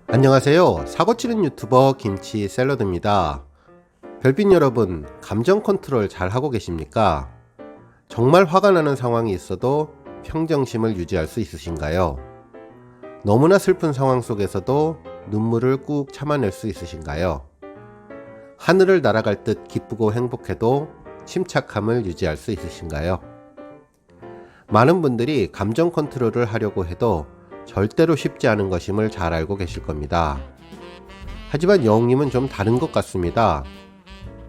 안녕하세요. 사고치는 유튜버 김치 샐러드입니다. 별빛 여러분, 감정 컨트롤 잘 하고 계십니까? 정말 화가 나는 상황이 있어도 평정심을 유지할 수 있으신가요? 너무나 슬픈 상황 속에서도 눈물을 꾹 참아낼 수 있으신가요? 하늘을 날아갈 듯 기쁘고 행복해도 침착함을 유지할 수 있으신가요? 많은 분들이 감정 컨트롤을 하려고 해도 절대로 쉽지 않은 것임을 잘 알고 계실 겁니다. 하지만 영웅님은 좀 다른 것 같습니다.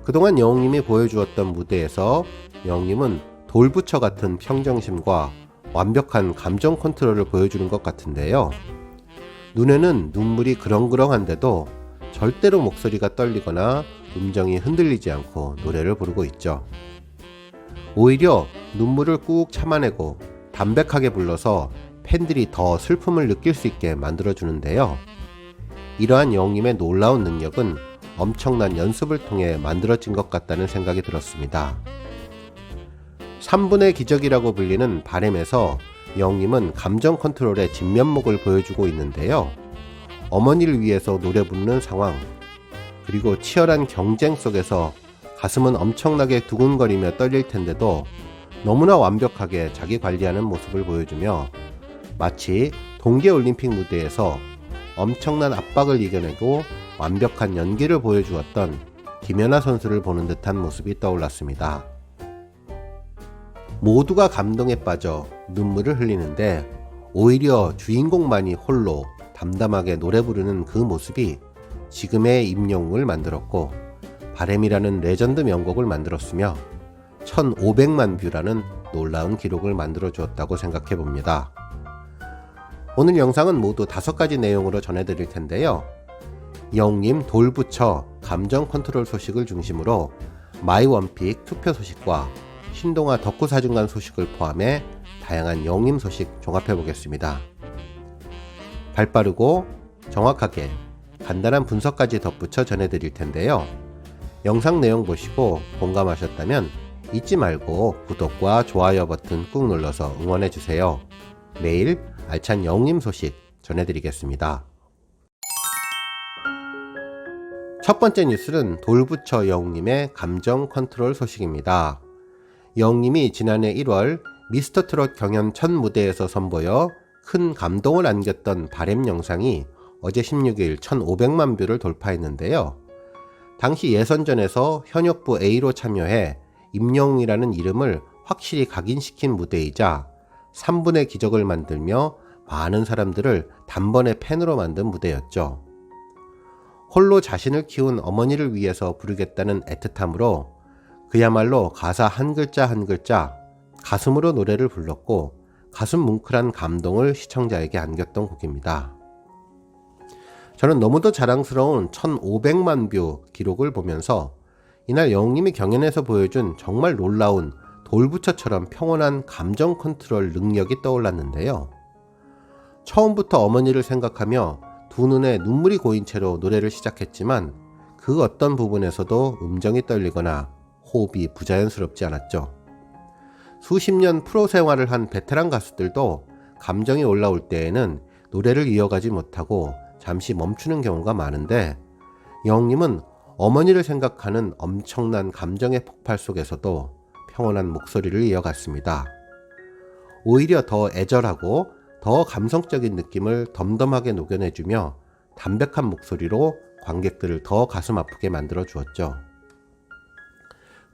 그동안 영웅님이 보여주었던 무대에서 영웅님은 돌부처 같은 평정심과 완벽한 감정 컨트롤을 보여주는 것 같은데요. 눈에는 눈물이 그렁그렁한데도 절대로 목소리가 떨리거나 음정이 흔들리지 않고 노래를 부르고 있죠. 오히려 눈물을 꾹 참아내고 담백하게 불러서 팬들이 더 슬픔을 느낄 수 있게 만들어주는데요. 이러한 영웅님의 놀라운 능력은 엄청난 연습을 통해 만들어진 것 같다는 생각이 들었습니다. 3분의 기적이라고 불리는 바램에서 영웅님은 감정 컨트롤의 진면목을 보여주고 있는데요. 어머니를 위해서 노래 부르는 상황, 그리고 치열한 경쟁 속에서 가슴은 엄청나게 두근거리며 떨릴 텐데도 너무나 완벽하게 자기 관리하는 모습을 보여주며 마치 동계올림픽 무대에서 엄청난 압박을 이겨내고 완벽한 연기를 보여주었던 김연아 선수를 보는 듯한 모습이 떠올랐습니다. 모두가 감동에 빠져 눈물을 흘리는데 오히려 주인공만이 홀로 담담하게 노래 부르는 그 모습이 지금의 임영웅을 만들었고 바램이라는 레전드 명곡을 만들었으며 1500만 뷰라는 놀라운 기록을 만들어 주었다고 생각해 봅니다. 오늘 영상은 모두 5가지 내용으로 전해드릴 텐데요. 영웅님 돌부처 감정 컨트롤 소식을 중심으로 마이원픽 투표 소식과 신동아 덕후사진관 소식을 포함해 다양한 영웅님 소식 종합해 보겠습니다. 발빠르고 정확하게 간단한 분석까지 덧붙여 전해드릴 텐데요. 영상 내용 보시고 공감하셨다면 잊지 말고 구독과 좋아요 버튼 꾹 눌러서 응원해주세요. 매일 알찬 영웅님 소식 전해드리겠습니다. 첫 번째 뉴스는 돌부처 영웅님의 감정 컨트롤 소식입니다. 영웅님이 지난해 1월 미스터트롯 경연 첫 무대에서 선보여 큰 감동을 안겼던 바램 영상이 어제 16일 1500만 뷰를 돌파했는데요. 당시 예선전에서 현역부 A로 참여해 임영웅이라는 이름을 확실히 각인시킨 무대이자 3분의 기적을 만들며 많은 사람들을 단번에 팬으로 만든 무대였죠. 홀로 자신을 키운 어머니를 위해서 부르겠다는 애틋함으로 그야말로 가사 한 글자 한 글자 가슴으로 노래를 불렀고 가슴 뭉클한 감동을 시청자에게 안겼던 곡입니다. 저는 너무도 자랑스러운 1500만 뷰 기록을 보면서 이날 영웅님이 경연에서 보여준 정말 놀라운 돌부처처럼 평온한 감정 컨트롤 능력이 떠올랐는데요. 처음부터 어머니를 생각하며 두 눈에 눈물이 고인 채로 노래를 시작했지만 그 어떤 부분에서도 음정이 떨리거나 호흡이 부자연스럽지 않았죠. 수십 년 프로 생활을 한 베테랑 가수들도 감정이 올라올 때에는 노래를 이어가지 못하고 잠시 멈추는 경우가 많은데 영웅님은 어머니를 생각하는 엄청난 감정의 폭발 속에서도 평온한 목소리를 이어갔습니다. 오히려 더 애절하고 더 감성적인 느낌을 덤덤하게 녹여내주며 담백한 목소리로 관객들을 더 가슴 아프게 만들어 주었죠.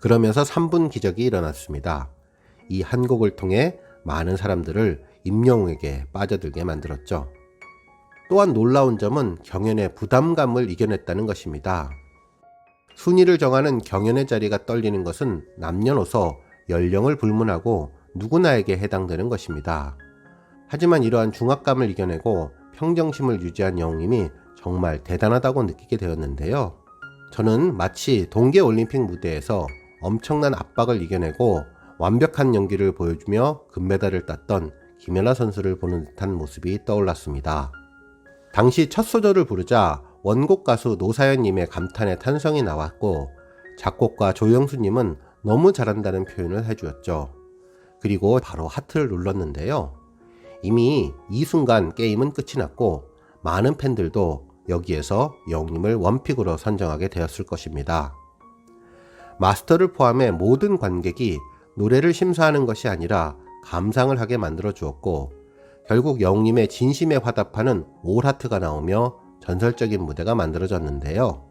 그러면서 3분 기적이 일어났습니다. 이 한 곡을 통해 많은 사람들을 임영웅에게 빠져들게 만들었죠. 또한 놀라운 점은 경연의 부담감을 이겨냈다는 것입니다. 순위를 정하는 경연의 자리가 떨리는 것은 남녀노소, 연령을 불문하고 누구나에게 해당되는 것입니다. 하지만 이러한 중압감을 이겨내고 평정심을 유지한 영웅님이 정말 대단하다고 느끼게 되었는데요. 저는 마치 동계올림픽 무대에서 엄청난 압박을 이겨내고 완벽한 연기를 보여주며 금메달을 땄던 김연아 선수를 보는 듯한 모습이 떠올랐습니다. 당시 첫 소절을 부르자 원곡 가수 노사연님의 감탄의 탄성이 나왔고 작곡가 조영수님은 너무 잘한다는 표현을 해주었죠. 그리고 바로 하트를 눌렀는데요. 이미 이 순간 게임은 끝이 났고 많은 팬들도 여기에서 영웅님을 원픽으로 선정하게 되었을 것입니다. 마스터를 포함해 모든 관객이 노래를 심사하는 것이 아니라 감상을 하게 만들어 주었고, 결국 영웅님의 진심에 화답하는 올하트가 나오며 전설적인 무대가 만들어졌는데요.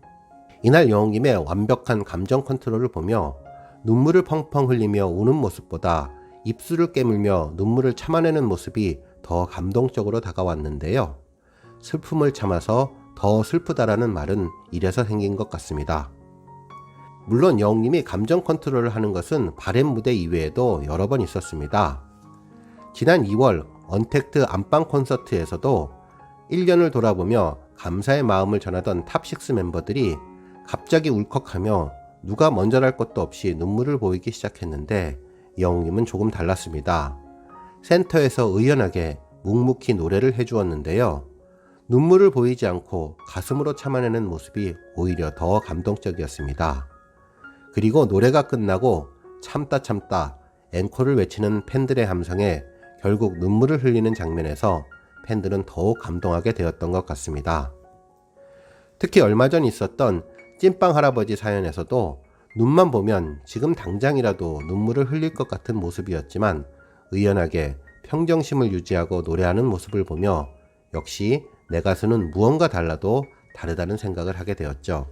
이날 영웅님의 완벽한 감정 컨트롤을 보며 눈물을 펑펑 흘리며 우는 모습보다 입술을 깨물며 눈물을 참아내는 모습이 더 감동적으로 다가왔는데요. 슬픔을 참아서 더 슬프다라는 말은 이래서 생긴 것 같습니다. 물론 영웅님이 감정 컨트롤을 하는 것은 바램 무대 이외에도 여러 번 있었습니다. 지난 2월 언택트 안방 콘서트에서도 1년을 돌아보며 감사의 마음을 전하던 탑6 멤버들이 갑자기 울컥하며 누가 먼저랄 것도 없이 눈물을 보이기 시작했는데, 영웅님은 조금 달랐습니다. 센터에서 의연하게 묵묵히 노래를 해주었는데요. 눈물을 보이지 않고 가슴으로 참아내는 모습이 오히려 더 감동적이었습니다. 그리고 노래가 끝나고 참다 앵콜을 외치는 팬들의 함성에 결국 눈물을 흘리는 장면에서 팬들은 더욱 감동하게 되었던 것 같습니다. 특히 얼마 전 있었던 찐빵 할아버지 사연에서도 눈만 보면 지금 당장이라도 눈물을 흘릴 것 같은 모습이었지만 의연하게 평정심을 유지하고 노래하는 모습을 보며 역시 내 가수는 무언가 달라도 다르다는 생각을 하게 되었죠.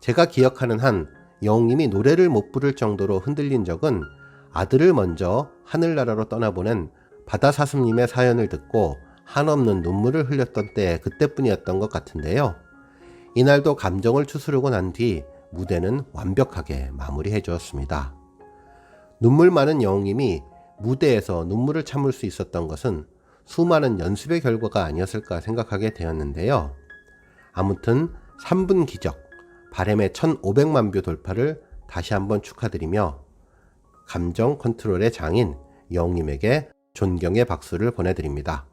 제가 기억하는 한 영웅님이 노래를 못 부를 정도로 흔들린 적은 아들을 먼저 하늘나라로 떠나보낸 바다사슴님의 사연을 듣고 한없는 눈물을 흘렸던 때 그때뿐이었던 것 같은데요. 이날도 감정을 추스르고 난 뒤 무대는 완벽하게 마무리해 주었습니다. 눈물 많은 영웅님이 무대에서 눈물을 참을 수 있었던 것은 수많은 연습의 결과가 아니었을까 생각하게 되었는데요. 아무튼 3분 기적, 바램의 1500만 뷰 돌파를 다시 한번 축하드리며 감정 컨트롤의 장인 영웅님에게 존경의 박수를 보내드립니다.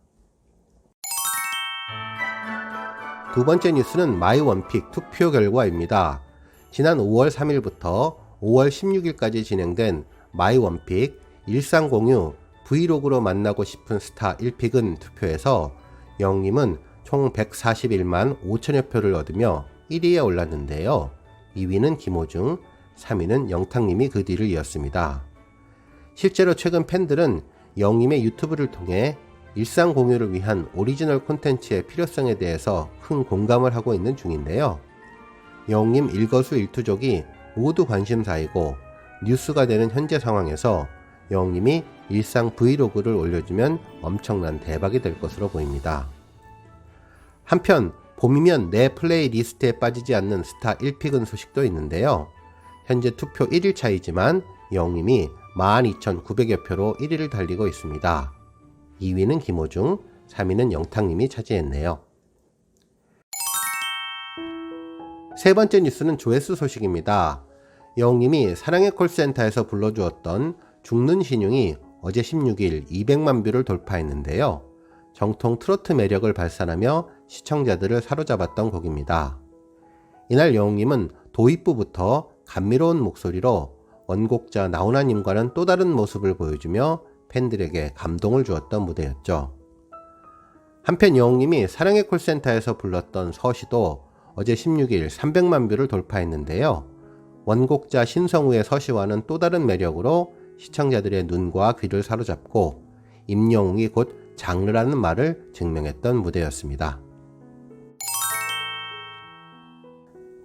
두 번째 뉴스는 마이원픽 투표 결과입니다. 지난 5월 3일부터 5월 16일까지 진행된 마이원픽 일상공유 브이로그로 만나고 싶은 스타 1픽은 투표에서 영웅님은 총 141만 5천여 표를 얻으며 1위에 올랐는데요. 2위는 김호중, 3위는 영탁님이 그 뒤를 이었습니다. 실제로 최근 팬들은 영웅님의 유튜브를 통해 일상 공유를 위한 오리지널 콘텐츠의 필요성에 대해서 큰 공감을 하고 있는 중인데요. 영웅님 일거수일투족이 모두 관심사이고 뉴스가 되는 현재 상황에서 영웅님이 일상 브이로그를 올려주면 엄청난 대박이 될 것으로 보입니다. 한편 봄이면 내 플레이리스트에 빠지지 않는 스타 1픽은 소식도 있는데요. 현재 투표 1일 차이지만 영웅님이 12,900여 표로 1위를 달리고 있습니다. 2위는 김호중, 3위는 영탁님이 차지했네요. 세 번째 뉴스는 조회수 소식입니다. 영웅님이 사랑의 콜센터에서 불러주었던 죽는 신용이 어제 16일 200만 뷰를 돌파했는데요. 정통 트로트 매력을 발산하며 시청자들을 사로잡았던 곡입니다. 이날 영웅님은 도입부부터 감미로운 목소리로 원곡자 나훈아님과는 또 다른 모습을 보여주며 팬들에게 감동을 주었던 무대였죠. 한편 영웅님이 사랑의 콜센터에서 불렀던 서시도 어제 16일 300만 뷰를 돌파했는데요. 원곡자 신성우의 서시와는 또 다른 매력으로 시청자들의 눈과 귀를 사로잡고 임영웅이 곧 장르라는 말을 증명했던 무대였습니다.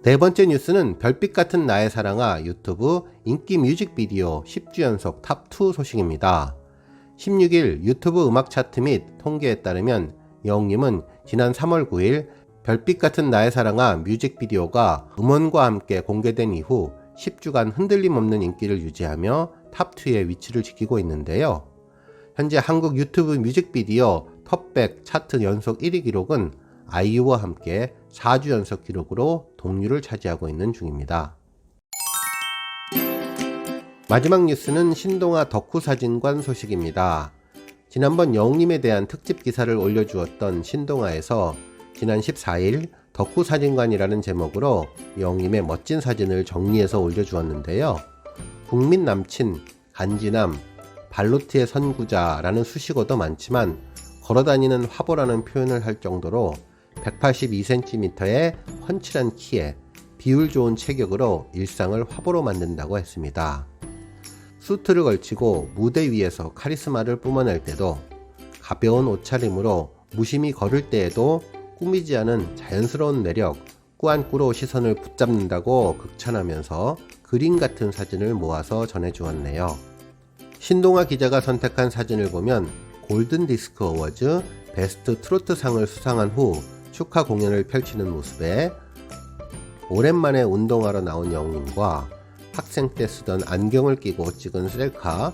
네 번째 뉴스는 별빛 같은 나의 사랑아 유튜브 인기 뮤직비디오 10주 연속 탑2 소식입니다. 16일 유튜브 음악 차트 및 통계에 따르면 영웅님은 지난 3월 9일 별빛 같은 나의 사랑아 뮤직비디오가 음원과 함께 공개된 이후 10주간 흔들림 없는 인기를 유지하며 탑2의 위치를 지키고 있는데요. 현재 한국 유튜브 뮤직비디오 톱백 차트 연속 1위 기록은 아이유와 함께 4주 연속 기록으로 동률을 차지하고 있는 중입니다. 마지막 뉴스는 신동아 덕후사진관 소식입니다. 지난번 영웅님에 대한 특집 기사를 올려주었던 신동아에서 지난 14일 덕후사진관이라는 제목으로 영웅님의 멋진 사진을 정리해서 올려주었는데요. 국민 남친, 간지남, 발로트의 선구자라는 수식어도 많지만 걸어다니는 화보라는 표현을 할 정도로 182cm의 훤칠한 키에 비율 좋은 체격으로 일상을 화보로 만든다고 했습니다. 수트를 걸치고 무대 위에서 카리스마를 뿜어낼 때도, 가벼운 옷차림으로 무심히 걸을 때에도 꾸미지 않은 자연스러운 매력, 꾸안꾸로 시선을 붙잡는다고 극찬하면서 그림 같은 사진을 모아서 전해주었네요. 신동아 기자가 선택한 사진을 보면 골든 디스크 어워즈 베스트 트로트 상을 수상한 후 축하 공연을 펼치는 모습에 오랜만에 운동하러 나온 영림과 학생 때 쓰던 안경을 끼고 찍은 셀카,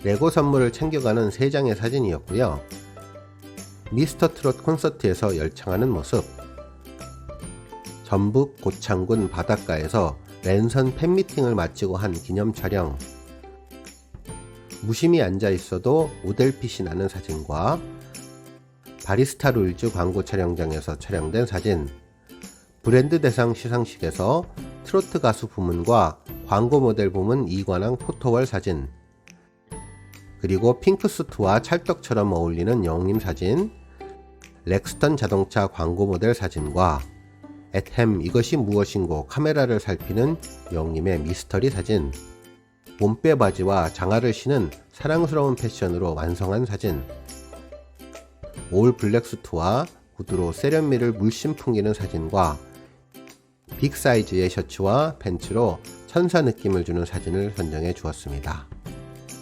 레고 선물을 챙겨가는 3장의 사진이었고요. 미스터 트롯 콘서트에서 열창하는 모습, 전북 고창군 바닷가에서 랜선 팬미팅을 마치고 한 기념 촬영, 무심히 앉아 있어도 오델핏이 나는 사진과 바리스타 룰즈 광고 촬영장에서 촬영된 사진, 브랜드 대상 시상식에서 트로트 가수 부문과 광고 모델 부문 이관왕 포토월 사진, 그리고 핑크수트와 찰떡처럼 어울리는 영림 사진, 렉스턴 자동차 광고 모델 사진과 앳햄 이것이 무엇인고 카메라를 살피는 영림의 미스터리 사진, 몸빼 바지와 장화를 신은 사랑스러운 패션으로 완성한 사진, 올 블랙 수트와 구두로 세련미를 물씬 풍기는 사진과 빅 사이즈의 셔츠와 팬츠로 천사 느낌을 주는 사진을 선정해 주었습니다.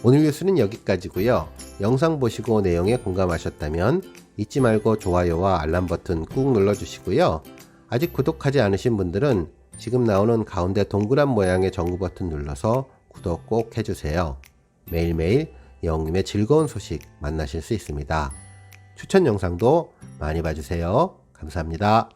오늘 뉴스는 여기까지고요. 영상 보시고 내용에 공감하셨다면 잊지 말고 좋아요와 알람 버튼 꾹 눌러주시고요. 아직 구독하지 않으신 분들은 지금 나오는 가운데 동그란 모양의 전구 버튼 눌러서 구독 꼭 해주세요. 매일매일 영님의 즐거운 소식 만나실 수 있습니다. 추천 영상도 많이 봐주세요. 감사합니다.